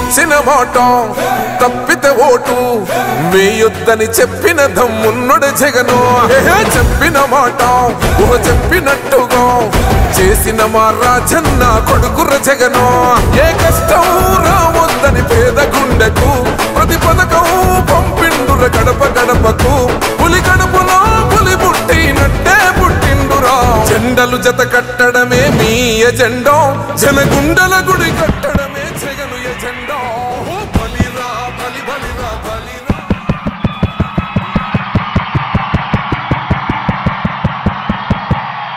ఇచ్చిన మాట తప్పితే ఓటు వేయొద్దని చెప్పిన దమ్మున్నడు జగను. చెప్పిన మాట చెప్పినట్టుగా చేసిన మా రాజన్న కొడుకుర జగను. ఏ కష్టం రావద్దని పేద గుండెకు ప్రతి పథకం పంపిండుర గడప గడపకు. పులి గడపలో పులి పుట్టినట్టే పుట్టిండురా. జెండలు జత కట్టడమే మీ ఎజెండా, జనగుండల గుడి కట్టడమే జగను ఎజెండా. బలిరా బలి బలిరా బలిరా.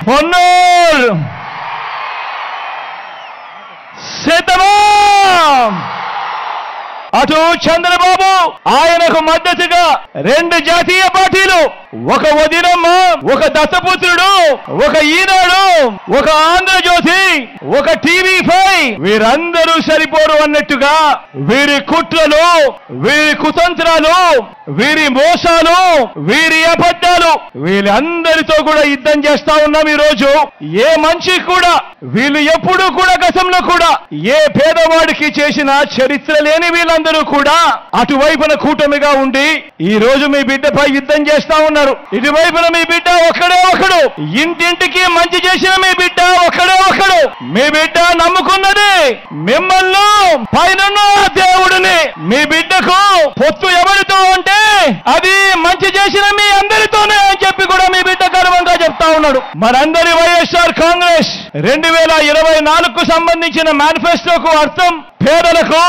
పొన్నూరు సిద్ధం. అటు చంద్రబాబు ఆయనకు మద్దతుగా రెండు జాతీయ పార్టీలు, ఒక వదినమ్మ, ఒక దత్తపుత్రుడు, ఒక ఈనాడు, ఒక ఆంధ్రజ్యోతి, ఒక టీవీ5 వీరందరూ సరిపోరు అన్నట్టుగా వీరి కుట్రలు, వీరి కుతంత్రాలు, వీరి మోసాలు, వీరి అబద్ధాలు, వీళ్ళందరితో కూడా యుద్ధం చేస్తా ఉన్నాం. ఈ రోజు ఏ మనిషి కూడా వీళ్ళు ఎప్పుడూ కూడా గతంలో కూడా ఏ పేదవాడికి చేసిన చరిత్ర లేని వీళ్ళందరూ కూడా అటువైపున కూటమిగా ఉండి ఈ రోజు మీ బిడ్డపై యుద్ధం చేస్తా ఉన్నారు. ఇటువైపున మీ బిడ్డ ఒక్కడే ఒకడు, ఇంటింటికి మంచి చేసిన మీ బిడ్డ ఒక్కడే ఒకడు. మీ బిడ్డ నమ్ముకున్నది మిమ్మల్ని, పైన దేవుడిని. మీ బిడ్డకు పొత్తు ఎవరితో అంటే అది మంచి చేసిన మీ అందరితోనే అని చెప్పి కూడా మీ బిడ్డ గర్వంగా చెప్తా ఉన్నాడు. మనందరి వైఎస్ఆర్ కాంగ్రెస్ 2024కు సంబంధించిన మేనిఫెస్టోకు అర్థం పేదలకు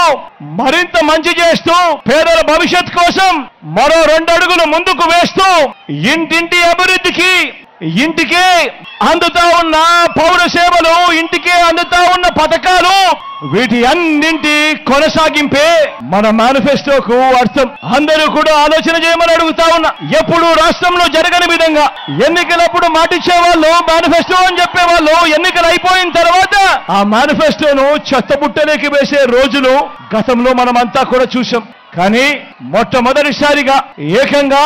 మరింత మంచి చేస్తూ పేదల భవిష్యత్ కోసం మరో 2 అడుగులు ముందుకు వేస్తూ ఇంటింటి అభివృద్ధికి, ఇంటికే అందుతా ఉన్న పౌర సేవలు, ఇంటికే అందుతా ఉన్న పథకాలు, వీటి అన్నింటి కొనసాగింపే మన మేనిఫెస్టోకు అర్థం. అందరూ కూడా ఆలోచన చేయమని అడుగుతా ఉన్నా. ఎప్పుడు రాష్ట్రంలో జరగని విధంగా ఎన్నికలప్పుడు మాటిచ్చేవాళ్ళు మేనిఫెస్టో అని చెప్పేవాళ్ళు, ఎన్నికలు అయిపోయిన తర్వాత ఆ మేనిఫెస్టోను చెత్తబుట్టలోకి వేసే రోజులు గతంలో మనమంతా కూడా చూసాం. కానీ మొట్టమొదటిసారిగా ఏకంగా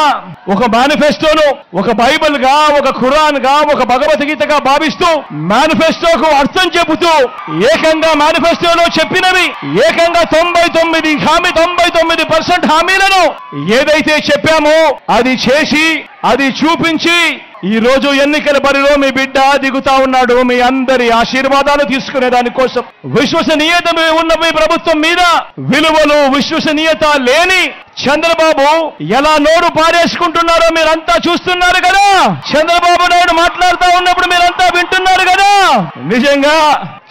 ఒక మేనిఫెస్టోను ఒక బైబిల్ గా, ఒక ఖురాన్ గా, ఒక భగవద్గీతగా భావిస్తూ మేనిఫెస్టోకు అర్థం చెబుతూ ఏకంగా మేనిఫెస్టోలో చెప్పినవి ఏకంగా 99% హామీలను ఏదైతే చెప్పామో అది చేసి, అది చూపించి ఈ రోజు ఎన్నికల బరిలో మీ బిడ్డ దిగుతా ఉన్నాడు. మీ అందరి ఆశీర్వాదాలు తీసుకునే దానికోసం. విశ్వసనీయత ఉన్న మీ ప్రభుత్వం మీద విలువలు, విశ్వసనీయత లేని చంద్రబాబు ఎలా నోరు పారేసుకుంటున్నారో మీరంతా చూస్తున్నారు కదా. చంద్రబాబు నాయుడు మాట్లాడుతూ ఉన్నప్పుడు మీరంతా వింటున్నారు కదా. నిజంగా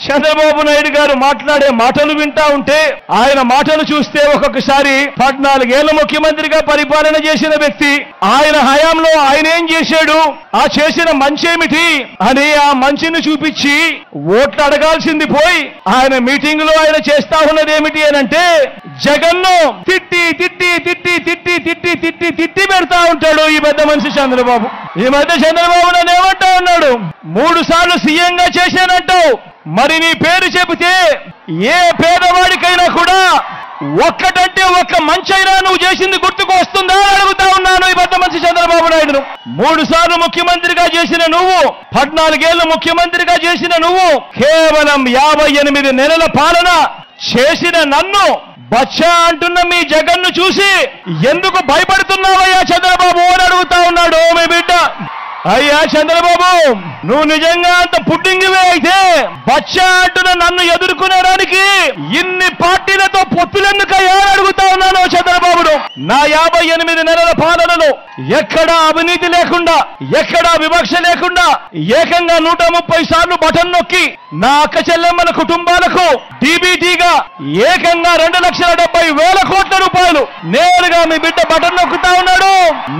చంద్రబాబు నాయుడు గారు మాట్లాడే మాటలు వింటా ఉంటే, ఆయన మాటలు చూస్తే ఒక్కొక్కసారి 14 ఏళ్ల ముఖ్యమంత్రిగా పరిపాలన చేసిన వ్యక్తి, ఆయన హయాంలో ఆయన ఏం చేశాడు, ఆ చేసిన మంచేమిటి అని ఆ మంచిని చూపించి ఓట్లు అడగాల్సింది పోయి ఆయన మీటింగ్ లో ఆయన చేస్తా ఉన్నది ఏమిటి అని అంటే జగన్ను తిట్టి తిట్టి తిట్టి తిట్టి తిట్టి తిట్టి తిట్టి పెడతా ఉంటాడు ఈ పెద్ద మనిషి చంద్రబాబు. ఈ మధ్య చంద్రబాబు నన్ను ఏమంటా ఉన్నాడు, 3 సార్లు సీఎంగా చేశానంటావు, మరి నీ పేరు చెబితే ఏ పేదవాడికైనా కూడా ఒక్కటంటే ఒక్క మంచైనా నువ్వు చేసింది గుర్తుకు వస్తుందా అని అడుగుతా ఉన్నాను ఈ పెద్ద మనిషి చంద్రబాబు నాయుడును. 3 సార్లు ముఖ్యమంత్రిగా చేసిన నువ్వు, 14 ఏళ్లు ముఖ్యమంత్రిగా చేసిన నువ్వు, కేవలం 58 నెలల పాలన చేసిన నన్ను బచ్చా అంటున్న మీ జగన్ను చూసి ఎందుకు భయపడుతున్నావయ్యా చంద్రబాబు అని అడుగుతా ఉన్నాడు మీ బిడ్డ. అయ్యా చంద్రబాబు, నువ్వు నిజంగా అంత పుట్టింగివే అయితే బచ్చా అంటున్న నన్ను ఎదుర్కొనేడానికి ఇన్ని పార్టీలతో పొత్తులెందుకయ్యా అని అడుగుతా ఉన్నాను చంద్రబాబును. నా 58 నెలల పాలనలో ఎక్కడా అవినీతి లేకుండా, ఎక్కడా వివక్ష లేకుండా ఏకంగా 130 సార్లు బటన్ నొక్కి నా అక్క చెల్లెమ్మల కుటుంబాలకు డీబీటీగా ఏకంగా 2,70,000 కోట్ల రూపాయలు నేరుగా మీ బిడ్డ బటన్ నొక్కుతా ఉన్నాడు.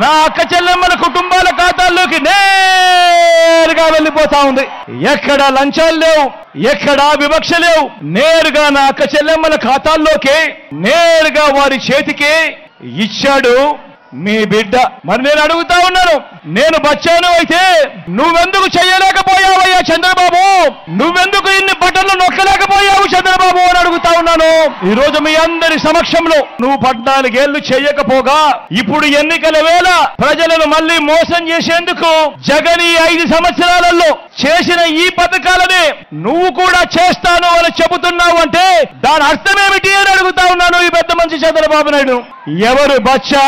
నా అక్క చెల్లెమ్మల కుటుంబాల ఖాతాల్లోకి నేరుగా వెళ్ళిపోతా ఉంది. ఎక్కడా లంచాలు లేవు, ఎక్కడా వివక్ష లేవు. నేరుగా నా అక్క చెల్లెమ్మల ఖాతాల్లోకి నేరుగా వారి చేతికి ఇచ్చాడు మీ బిడ్డ. మరి నేను అడుగుతా ఉన్నాను, నేను బచ్చాను అయితే నువ్వెందుకు చేయలేకపోయావయ్యా చంద్రబాబు? నువ్వెందుకు ఇన్ని బటన్లు నొక్కలేకపోయావు చంద్రబాబు అని అడుగుతా ఉన్నాను. ఈ రోజు మీ అందరి సమక్షంలో నువ్వు 14 ఏళ్లు చేయకపోగా ఇప్పుడు ఎన్నికల వేళ ప్రజలను మళ్ళీ మోసం చేసేందుకు జగన్ ఈ 5 సంవత్సరాలలో చేసిన ఈ పథకాలని నువ్వు కూడా చేస్తాను అని చెబుతున్నావు అంటే దాని అర్థమేమిటి అని అడుగుతా ఉన్నాను ఈ పెద్ద మనిషి చంద్రబాబు నాయుడు. ఎవరు బచ్చా,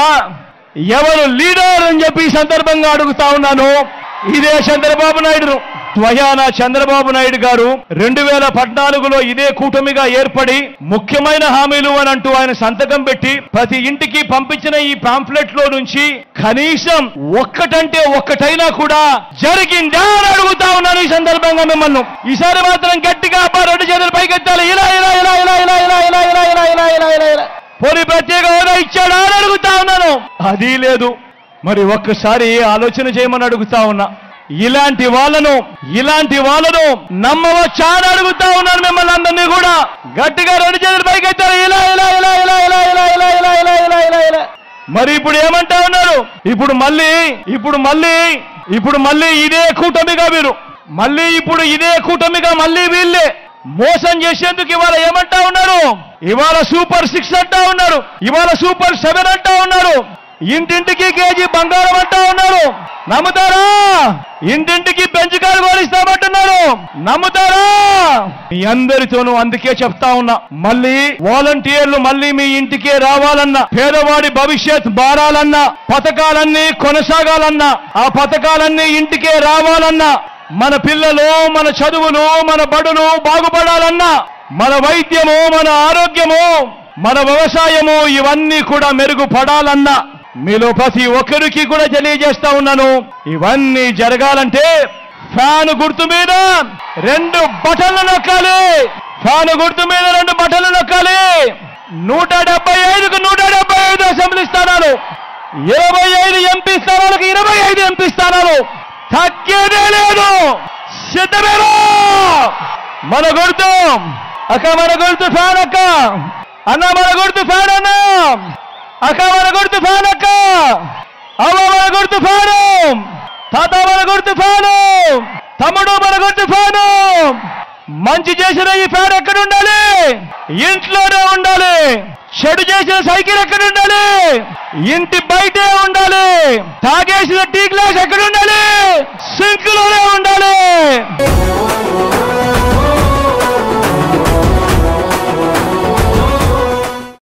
ఎవరు లీడర్ అని చెప్పి ఈ సందర్భంగా అడుగుతా ఉన్నాను. ఇదే చంద్రబాబు నాయుడు స్వయాన చంద్రబాబు నాయుడు గారు 2014లో ఇదే కూటమిగా ఏర్పడి ముఖ్యమైన హామీలు అని అంటూ ఆయన సంతకం పెట్టి ప్రతి ఇంటికి పంపించిన ఈ పాంఫ్లెట్ లో నుంచి కనీసం ఒక్కటంటే ఒక్కటైనా కూడా జరిగిందా అని అడుగుతా ఉన్నాను ఈ సందర్భంగా మిమ్మల్ని. ఈసారి మాత్రం గట్టిగా 2 చేతులు పైకెత్తాలి. ఇలా ఇలా ఇలా ఇలా ఇలా ఇలా ఇలా ఇలా ఇలా ఇలా ఇలా ఇలా ఇలా పోనీ ప్రత్యేక హోదా ఇచ్చాడా అని అడుగుతా ఉన్నాను. అది లేదు. మరి ఒక్కసారి ఆలోచన చేయమని అడుగుతా ఉన్నా. ఇలాంటి వాళ్ళను నమ్మవచ్చా అని అడుగుతా ఉన్నాను మిమ్మల్ని అందరినీ కూడా. గట్టిగా 2 చేతులు పైకెత్తారు. ఇలా ఇలా ఇలా ఇలా ఇలా ఇలా ఇలా ఇలా ఇలా ఇలా ఇలా ఇలా. మరి ఇప్పుడు ఏమంటా ఉన్నారు? ఇప్పుడు మళ్ళీ ఇదే కూటమిగా మీరు ఇప్పుడు ఇదే కూటమిగా మళ్ళీ వీళ్ళే మోసం చేసేందుకు ఇవాళ ఏమంటా ఉన్నారు? ఇవాళ సూపర్ 6 అంటా ఉన్నారు, ఇవాళ సూపర్ 7 అంటా ఉన్నారు, ఇంటింటికి కేజీ బంగారం అంటా ఉన్నారు. నమ్ముతారా? ఇంటింటికి పెంచుకాలు కోరిస్తామంటున్నారు. నమ్ముతారా? మీ అందరితోనూ అందుకే చెప్తా ఉన్నా, మళ్ళీ వాలంటీర్లు మళ్ళీ మీ ఇంటికే రావాలన్నా, పేదవాడి భవిష్యత్ మారాలన్నా, పథకాలన్నీ కొనసాగాలన్నా, ఆ పథకాలన్నీ ఇంటికే రావాలన్నా, మన పిల్లలు, మన చదువులు, మన బడులు బాగుపడాలన్నా, మన వైద్యము, మన ఆరోగ్యము, మన వ్యవసాయము ఇవన్నీ కూడా మెరుగుపడాలన్నా మీలో ప్రతి ఒక్కరికి కూడా తెలియజేస్తా ఉన్నాను. ఇవన్నీ జరగాలంటే ఫ్యాన్ గుర్తు మీద 2 బటన్లు నొక్కాలి. ఫ్యాన్ గుర్తు మీద 2 బటన్లు నొక్కాలి. 175కు 175 అసెంబ్లీ స్థానాలు, 25 ఎంపీ స్థానాలకు 25 ఎంపీ స్థానాలు, తగ్గేదే లేదు. సిద్ధమేనా? మన గుర్తు అక్క, మన గుర్తు ఫ్యాన్ అక్క, అన్న మన గుర్తు ఫ్యాన్ అన్న, అక్క మన గుర్తు ఫ్యాన్ అక్క, అవ్వ మన గుర్తు ఫ్యాను, తాత మన గుర్తు ఫ్యాను, తమ్ముడు మన గుర్తు ఫ్యాను. మంచి చేసిన ఈ ఫ్యాన్ ఎక్కడ ఉండాలి? ఇంట్లోనే ఉండాలి. చెడు చేసిన సైకిల్ ఎక్కడ ఉండాలి? ఇంటి బయటే ఉండాలి. తాగేసిన టీ గ్లాస్ ఎక్కడ ఉండాలి?